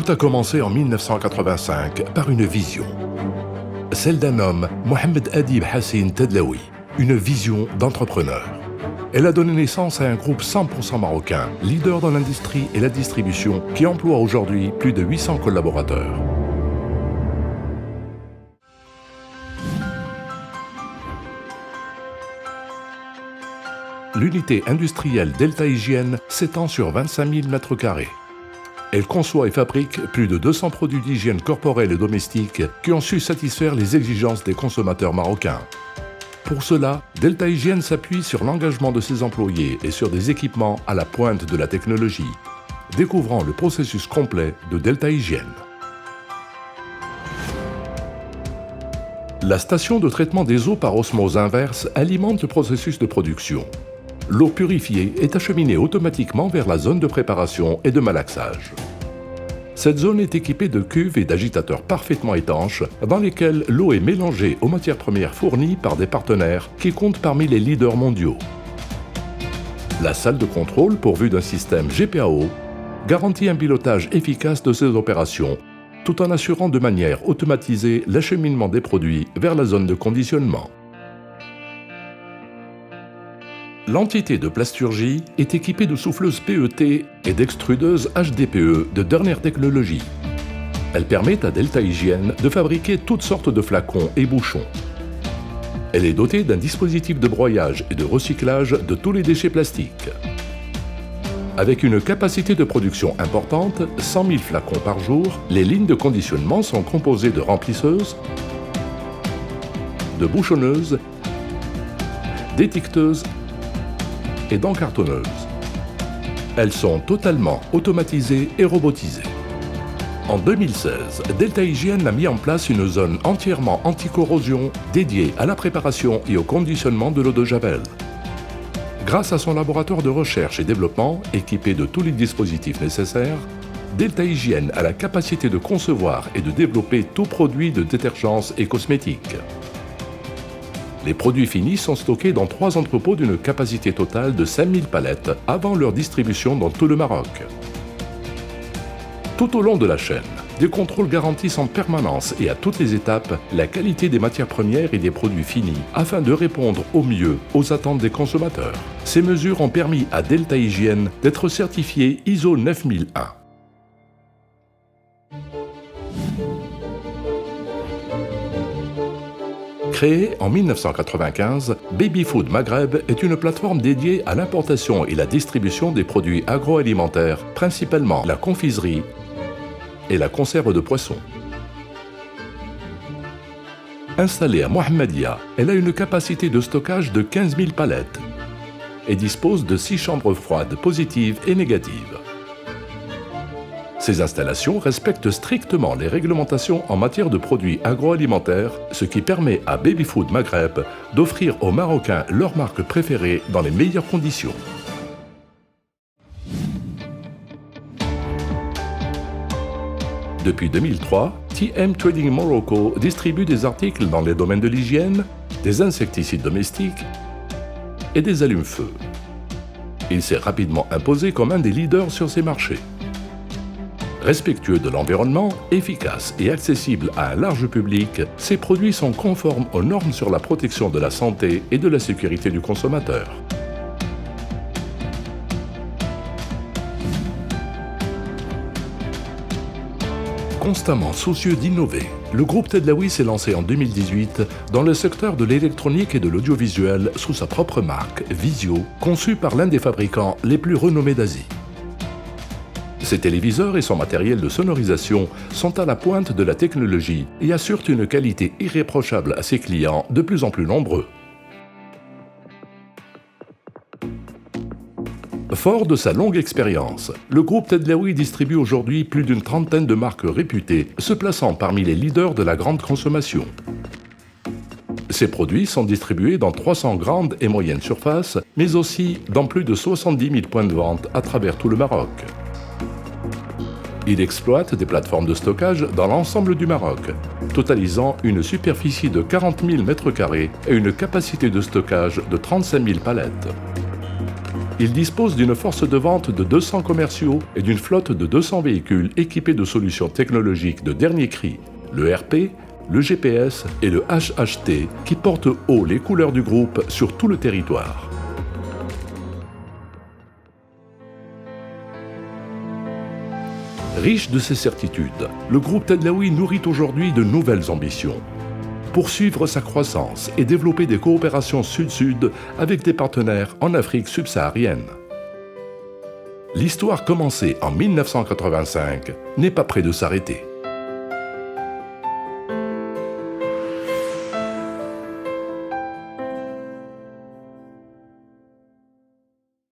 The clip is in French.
Tout a commencé en 1985 par une vision. Celle d'un homme, Mohamed Adib Hassin Tedlaoui, une vision d'entrepreneur. Elle a donné naissance à un groupe 100% marocain, leader dans l'industrie et la distribution, qui emploie aujourd'hui plus de 800 collaborateurs. L'unité industrielle Delta Hygiène s'étend sur 25 000 m². Elle conçoit et fabrique plus de 200 produits d'hygiène corporelle et domestique qui ont su satisfaire les exigences des consommateurs marocains. Pour cela, Delta Hygiène s'appuie sur l'engagement de ses employés et sur des équipements à la pointe de la technologie, découvrant le processus complet de Delta Hygiène. La station de traitement des eaux par osmose inverse alimente le processus de production. L'eau purifiée est acheminée automatiquement vers la zone de préparation et de malaxage. Cette zone est équipée de cuves et d'agitateurs parfaitement étanches dans lesquels l'eau est mélangée aux matières premières fournies par des partenaires qui comptent parmi les leaders mondiaux. La salle de contrôle, pourvue d'un système GPAO, garantit un pilotage efficace de ces opérations, tout en assurant de manière automatisée l'acheminement des produits vers la zone de conditionnement. L'entité de plasturgie est équipée de souffleuses PET et d'extrudeuses HDPE de dernière technologie. Elle permet à Delta Hygiène de fabriquer toutes sortes de flacons et bouchons. Elle est dotée d'un dispositif de broyage et de recyclage de tous les déchets plastiques. Avec une capacité de production importante, 100 000 flacons par jour, les lignes de conditionnement sont composées de remplisseuses, de bouchonneuses, d'étiqueteuses et d'encartonneuses. Elles sont totalement automatisées et robotisées. En 2016, Delta Hygiène a mis en place une zone entièrement anti-corrosion dédiée à la préparation et au conditionnement de l'eau de Javel. Grâce à son laboratoire de recherche et développement, équipé de tous les dispositifs nécessaires, Delta Hygiène a la capacité de concevoir et de développer tout produit de détergence et cosmétiques. Les produits finis sont stockés dans 3 entrepôts d'une capacité totale de 5000 palettes avant leur distribution dans tout le Maroc. Tout au long de la chaîne, des contrôles garantissent en permanence et à toutes les étapes la qualité des matières premières et des produits finis afin de répondre au mieux aux attentes des consommateurs. Ces mesures ont permis à Delta Hygiène d'être certifié ISO 9001. Créée en 1995, Baby Food Maghreb est une plateforme dédiée à l'importation et la distribution des produits agroalimentaires, principalement la confiserie et la conserve de poissons. Installée à Mohammedia, elle a une capacité de stockage de 15 000 palettes et dispose de 6 chambres froides positives et négatives. Ces installations respectent strictement les réglementations en matière de produits agroalimentaires, ce qui permet à Baby Food Maghreb d'offrir aux Marocains leur marque préférée dans les meilleures conditions. Depuis 2003, TM Trading Morocco distribue des articles dans les domaines de l'hygiène, des insecticides domestiques et des allumes-feu. Il s'est rapidement imposé comme un des leaders sur ces marchés. Respectueux de l'environnement, efficace et accessible à un large public, ces produits sont conformes aux normes sur la protection de la santé et de la sécurité du consommateur. Constamment soucieux d'innover, le groupe Tedlaoui s'est lancé en 2018 dans le secteur de l'électronique et de l'audiovisuel sous sa propre marque, Visio, conçue par l'un des fabricants les plus renommés d'Asie. Ses téléviseurs et son matériel de sonorisation sont à la pointe de la technologie et assurent une qualité irréprochable à ses clients de plus en plus nombreux. Fort de sa longue expérience, le groupe Tedlaoui distribue aujourd'hui plus d'une trentaine de marques réputées, se plaçant parmi les leaders de la grande consommation. Ces produits sont distribués dans 300 grandes et moyennes surfaces, mais aussi dans plus de 70 000 points de vente à travers tout le Maroc. Il exploite des plateformes de stockage dans l'ensemble du Maroc, totalisant une superficie de 40 000 m² et une capacité de stockage de 35 000 palettes. Il dispose d'une force de vente de 200 commerciaux et d'une flotte de 200 véhicules équipés de solutions technologiques de dernier cri, le RP, le GPS et le HHT qui portent haut les couleurs du groupe sur tout le territoire. Riche de ces certitudes, le groupe Tadlaoui nourrit aujourd'hui de nouvelles ambitions. Poursuivre sa croissance et développer des coopérations sud-sud avec des partenaires en Afrique subsaharienne. L'histoire commencée en 1985 n'est pas près de s'arrêter.